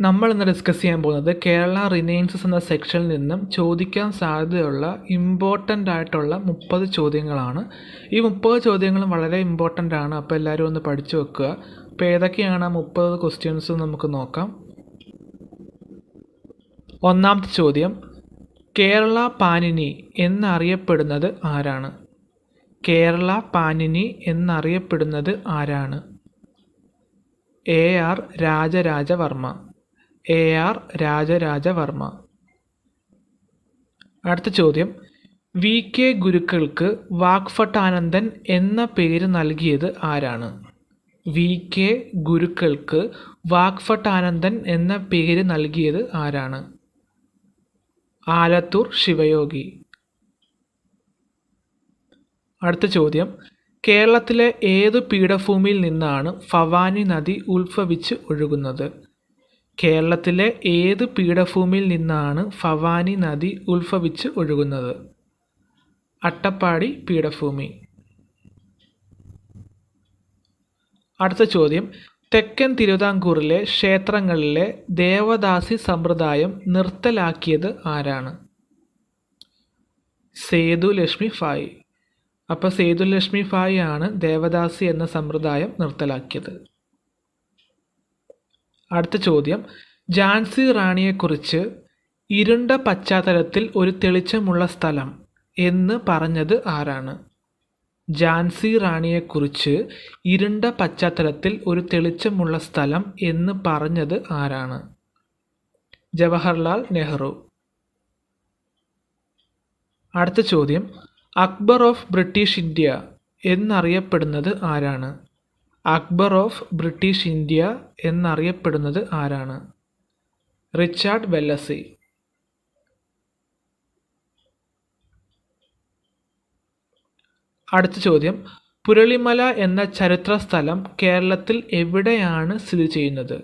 നമ്മൾ ഇന്ന് ഡിസ്കസ് ചെയ്യാൻ പോകുന്നത് കേരള റിനൈൻസസ് എന്ന സെക്ഷനിൽ നിന്നും ചോദിക്കാൻ സാധ്യതയുള്ള ഇമ്പോർട്ടൻ്റ് ആയിട്ടുള്ള 30 ചോദ്യങ്ങളാണ്. ഈ 30 ചോദ്യങ്ങളും വളരെ ഇമ്പോർട്ടൻ്റ് ആണ്. അപ്പോൾ എല്ലാവരും ഒന്ന് പഠിച്ചു വെക്കുക. അപ്പോൾ ഏതൊക്കെയാണ് ആ 30 ക്വസ്റ്റ്യൻസ് നമുക്ക് നോക്കാം. ഒന്നാമത്തെ ചോദ്യം, കേരള പാനിനി എന്നറിയപ്പെടുന്നത് ആരാണ്? കേരള പാനിനി എന്നറിയപ്പെടുന്നത് ആരാണ്? AR രാജരാജവർമ്മ. AR രാജരാജവർമ്മ. അടുത്ത ചോദ്യം, VK ഗുരുക്കൾക്ക് വാഗ്ഭട്ടാനന്ദൻ എന്ന പേര് നൽകിയത് ആരാണ്? VK ഗുരുക്കൾക്ക് വാഗ്ഭട്ടാനന്ദൻ എന്ന പേര് നൽകിയത് ആരാണ്? ആലത്തൂർ ശിവയോഗി. അടുത്ത ചോദ്യം, കേരളത്തിലെ ഏതു പീഠഭൂമിയിൽ നിന്നാണ് ഭവാനി നദി ഉത്ഭവിച്ച് ഒഴുകുന്നത്? കേരളത്തിലെ ഏത് പീഠഭൂമിയിൽ നിന്നാണ് ഭവാനി നദി ഉത്ഭവിച്ച് ഒഴുകുന്നത്? അട്ടപ്പാടി പീഠഭൂമി. അടുത്ത ചോദ്യം, തെക്കൻ തിരുവിതാംകൂറിലെ ക്ഷേത്രങ്ങളിലെ ദേവദാസി സമ്പ്രദായം നിർത്തലാക്കിയത് ആരാണ്? സേതുലക്ഷ്മി ഭായ്. അപ്പോൾ സേതുലക്ഷ്മി ഭായ് ആണ് ദേവദാസി എന്ന സമ്പ്രദായം നിർത്തലാക്കിയത്. അടുത്ത ചോദ്യം, ഝാൻസി റാണിയെക്കുറിച്ച് ഇരുണ്ട പശ്ചാത്തലത്തിൽ ഒരു തെളിച്ചമുള്ള സ്ഥലം എന്ന് പറഞ്ഞത് ആരാണ്? ഝാൻസി റാണിയെക്കുറിച്ച് ഇരുണ്ട പശ്ചാത്തലത്തിൽ ഒരു തെളിച്ചമുള്ള സ്ഥലം എന്ന് പറഞ്ഞത് ആരാണ്? ജവഹർലാൽ നെഹ്റു. അടുത്ത ചോദ്യം, അക്ബർ ഓഫ് ബ്രിട്ടീഷ് ഇന്ത്യ എന്നറിയപ്പെടുന്നത് ആരാണ്? അക്ബർ ഓഫ് ബ്രിട്ടീഷ് ഇന്ത്യ എന്നറിയപ്പെടുന്നത് ആരാണ്? റിച്ചാർഡ് വെല്ലസി. അടുത്ത ചോദ്യം, പുരളിമല എന്ന ചരിത്ര സ്ഥലം കേരളത്തിൽ എവിടെയാണ് സ്ഥിതി ചെയ്യുന്നത്?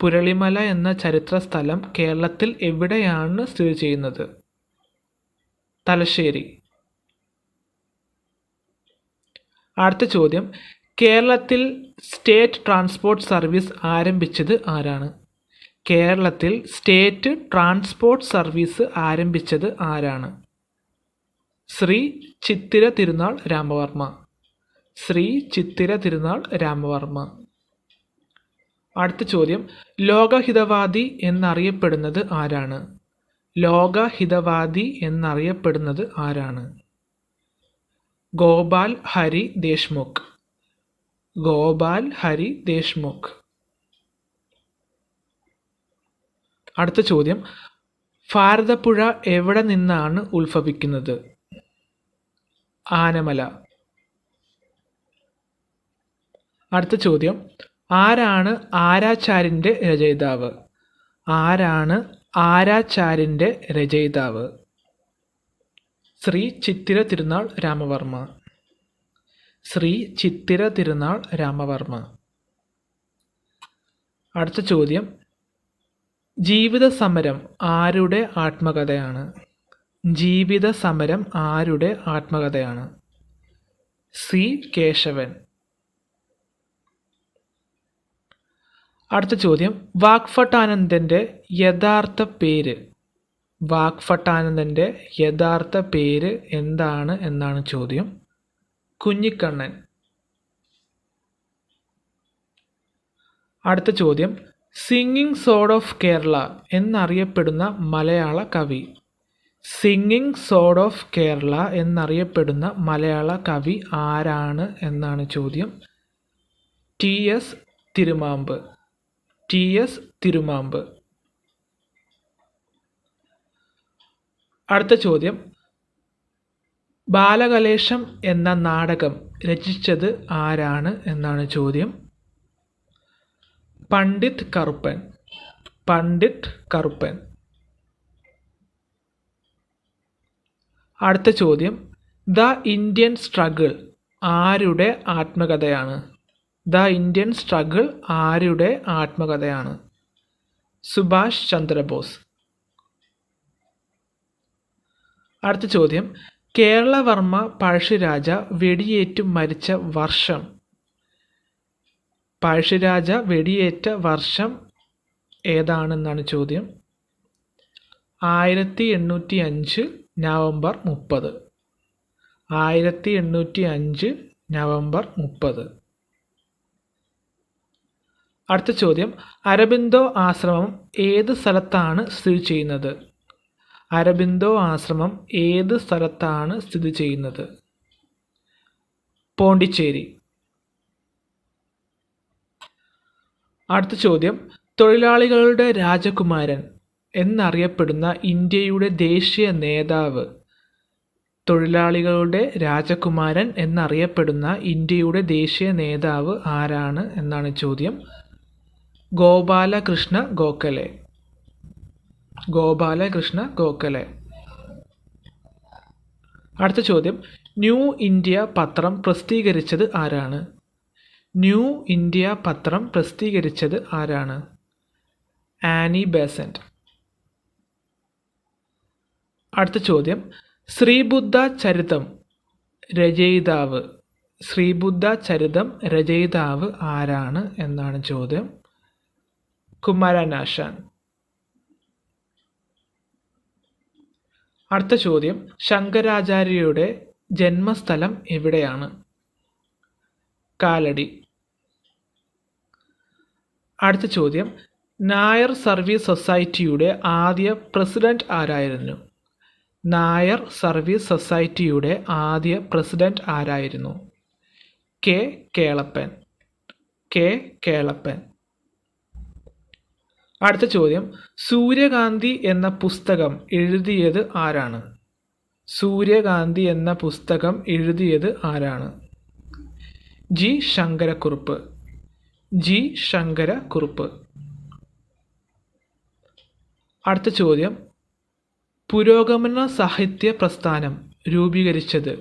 പുരളിമല എന്ന ചരിത്ര സ്ഥലം കേരളത്തിൽ എവിടെയാണ് സ്ഥിതി ചെയ്യുന്നത്? തലശ്ശേരി. അടുത്ത ചോദ്യം, കേരളത്തിൽ സ്റ്റേറ്റ് ട്രാൻസ്പോർട്ട് സർവീസ് ആരംഭിച്ചത് ആരാണ്? കേരളത്തിൽ സ്റ്റേറ്റ് ട്രാൻസ്പോർട്ട് സർവീസ് ആരംഭിച്ചത് ആരാണ്? ശ്രീ ചിത്തിര തിരുനാൾ രാമവർമ്മ. ശ്രീ ചിത്തിര തിരുനാൾ രാമവർമ്മ. അടുത്ത ചോദ്യം, ലോകഹിതവാദി എന്നറിയപ്പെടുന്നത് ആരാണ്? ലോകഹിതവാദി എന്നറിയപ്പെടുന്നത് ആരാണ്? ഗോപാൽ ഹരി ദേശ്മുഖ്. ഗോപാൽ ഹരി ദേശ്മുഖ്. അടുത്ത ചോദ്യം, ഭാരതപ്പുഴ എവിടെ നിന്നാണ് ഉത്ഭവിക്കുന്നത്? ആനമല. അടുത്ത ചോദ്യം, ആരാണ് ആരാചാര്യൻ്റെ രചയിതാവ്? ആരാണ് ആരാചാര്യൻ്റെ രചയിതാവ്? ശ്രീ ചിത്തിര തിരുനാൾ രാമവർമ്മ. ശ്രീ ചിത്തിര തിരുനാൾ രാമവർമ്മ. അടുത്ത ചോദ്യം, ജീവിത സമരം ആരുടെ ആത്മകഥയാണ്? ജീവിത സമരം ആരുടെ ആത്മകഥയാണ്? സി കേശവൻ. അടുത്ത ചോദ്യം, വാഗ്ഭട്ടാനന്ദൻ്റെ യഥാർത്ഥ പേര്? വാഗ്ഭട്ടാനന്ദൻ്റെ യഥാർത്ഥ പേര് എന്താണ് എന്നാണ് ചോദ്യം. കുഞ്ഞിക്കണ്ണൻ. അടുത്ത ചോദ്യം, സിംഗിങ് സോഡ് ഓഫ് കേരള എന്നറിയപ്പെടുന്ന മലയാള കവി? സിംഗിങ് സോഡ് ഓഫ് കേരള എന്നറിയപ്പെടുന്ന മലയാള കവി ആരാണ് എന്നാണ് ചോദ്യം. TS തിരുമാമ്പ്. TS തിരുമാമ്പ്. അടുത്ത ചോദ്യം, ബാലകലേശം എന്ന നാടകം രചിച്ചത് ആരാണ് എന്നാണ് ചോദ്യം. പണ്ഡിറ്റ് കറുപ്പൻ. പണ്ഡിറ്റ് കറുപ്പൻ. അടുത്ത ചോദ്യം, ദ ഇന്ത്യൻ സ്ട്രഗിൾ ആരുടെ ആത്മകഥയാണ്? ദ ഇന്ത്യൻ സ്ട്രഗിൾ ആരുടെ ആത്മകഥയാണ്? സുഭാഷ് ചന്ദ്രബോസ്. അടുത്ത ചോദ്യം, കേരളവർമ്മ പഴശ്ശിരാജ വെടിയേറ്റു മരിച്ച വർഷം? പഴശ്ശിരാജ വെടിയേറ്റ വർഷം ഏതാണെന്നാണ് ചോദ്യം. 1805 നവംബർ 30. 1805 നവംബർ 30. അടുത്ത ചോദ്യം, അരബിന്ദോ ആശ്രമം ഏത് സ്ഥലത്താണ് സ്ഥിതി ചെയ്യുന്നത്? അരബിന്ദോ ആശ്രമം ഏത് സ്ഥലത്താണ് സ്ഥിതി ചെയ്യുന്നത്? പോണ്ടിച്ചേരി. അടുത്ത ചോദ്യം, തൊഴിലാളികളുടെ രാജകുമാരൻ എന്നറിയപ്പെടുന്ന ഇന്ത്യയുടെ ദേശീയ നേതാവ്. തൊഴിലാളികളുടെ രാജകുമാരൻ എന്നറിയപ്പെടുന്ന ഇന്ത്യയുടെ ദേശീയ നേതാവ് ആരാണ് എന്നാണ് ചോദ്യം. ഗോപാലകൃഷ്ണ ഗോഖലെ. ഗോപാലകൃഷ്ണ ഗോഖലെ. അടുത്ത ചോദ്യം, ന്യൂ ഇന്ത്യ പത്രം പ്രസിദ്ധീകരിച്ചത് ആരാണ്? ന്യൂ ഇന്ത്യ പത്രം പ്രസിദ്ധീകരിച്ചത് ആരാണ്? Annie Besant. അടുത്ത ചോദ്യം, ശ്രീബുദ്ധ ചരിതം രചയിതാവ്. ശ്രീബുദ്ധ ചരിതം രചയിതാവ് ആരാണ് എന്നാണ് ചോദ്യം. കുമാരനാശാൻ. അടുത്ത ചോദ്യം, ശങ്കരാചാര്യയുടെ ജന്മസ്ഥലം എവിടെയാണ്? കാലടി. അടുത്ത ചോദ്യം, നായർ സർവീസ് സൊസൈറ്റിയുടെ ആദ്യ പ്രസിഡന്റ് ആരായിരുന്നു? നായർ സർവീസ് സൊസൈറ്റിയുടെ ആദ്യ പ്രസിഡന്റ് ആരായിരുന്നു? കെ കേളപ്പൻ. കെ കേളപ്പൻ. അടുത്ത ചോദ്യം, സൂര്യകാന്തി എന്ന പുസ്തകം എഴുതിയത് ആരാണ്? സൂര്യകാന്തി എന്ന പുസ്തകം എഴുതിയത് ആരാണ്? ജി ശങ്കരക്കുറുപ്പ്. ജി ശങ്കരക്കുറുപ്പ്. അടുത്ത ചോദ്യം, പുരോഗമന സാഹിത്യ പ്രസ്ഥാനം രൂപീകരിച്ചത്.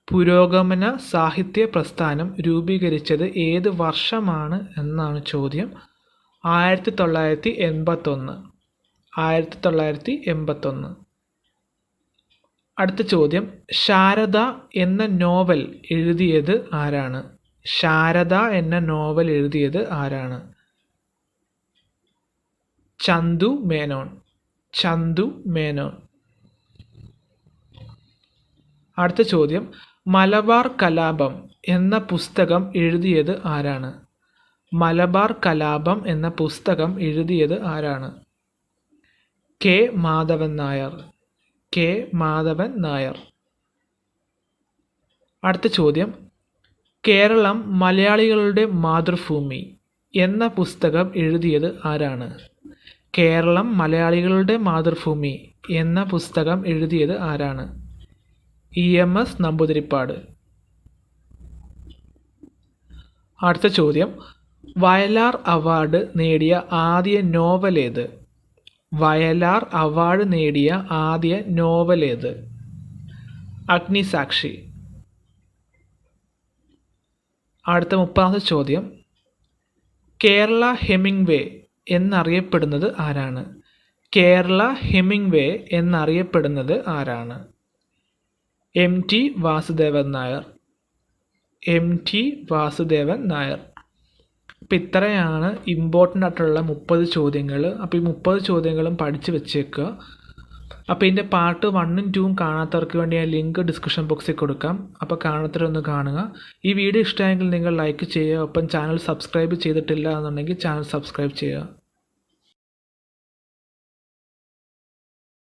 പുരോഗമന സാഹിത്യ പ്രസ്ഥാനം രൂപീകരിച്ചത് ഏത് വർഷമാണ് എന്നാണ് ചോദ്യം. 1981. 1981. അടുത്ത ചോദ്യം, ശാരദ എന്ന നോവൽ എഴുതിയത് ആരാണ്? ശാരദ എന്ന നോവൽ എഴുതിയത് ആരാണ്? ചന്തു മേനോൻ. ചന്തു മേനോൻ. അടുത്ത ചോദ്യം, മലബാർ കലാപം എന്ന പുസ്തകം എഴുതിയത് ആരാണ്? മലബാർ കലാപം എന്ന പുസ്തകം എഴുതിയത് ആരാണ്? കെ മാധവൻ നായർ. കെ മാധവൻ നായർ. അടുത്ത ചോദ്യം, കേരളം മലയാളികളുടെ മാതൃഭൂമി എന്ന പുസ്തകം എഴുതിയത് ആരാണ്? കേരളം മലയാളികളുടെ മാതൃഭൂമി എന്ന പുസ്തകം എഴുതിയത് ആരാണ്? EMS നമ്പൂതിരിപ്പാട്. അടുത്ത ചോദ്യം, വയലാർ അവാർഡ് നേടിയ ആദ്യ നോവൽ ഏത്? വയലാർ അവാർഡ് നേടിയ ആദ്യ നോവൽ ഏത്? അഗ്നിസാക്ഷി. അടുത്ത 30ാമത്തെ ചോദ്യം, കേരള ഹെമിംഗ്വേ എന്നറിയപ്പെടുന്നത് ആരാണ്? കേരള ഹെമിംഗ്വേ എന്നറിയപ്പെടുന്നത് ആരാണ്? MT വാസുദേവൻ നായർ. MT വാസുദേവൻ നായർ. അപ്പോൾ ഇത്രയാണ് ഇമ്പോർട്ടൻ്റ് ആയിട്ടുള്ള 30 ചോദ്യങ്ങൾ. അപ്പോൾ ഈ 30 ചോദ്യങ്ങളും പഠിച്ച് വെച്ചേക്കുക. അപ്പോൾ ഇതിൻ്റെ പാർട്ട് 1ഉം 2ഉം കാണാത്തവർക്ക് വേണ്ടി ഞാൻ ലിങ്ക് ഡിസ്ക്രിപ്ഷൻ ബോക്സിൽ കൊടുക്കാം. അപ്പോൾ കാണാത്തവരൊന്ന് കാണുക. ഈ വീഡിയോ ഇഷ്ടമായെങ്കിൽ നിങ്ങൾ ലൈക്ക് ചെയ്യുക. ഒപ്പം ചാനൽ സബ്സ്ക്രൈബ് ചെയ്തിട്ടില്ല എന്നുണ്ടെങ്കിൽ ചാനൽ സബ്സ്ക്രൈബ് ചെയ്യുക.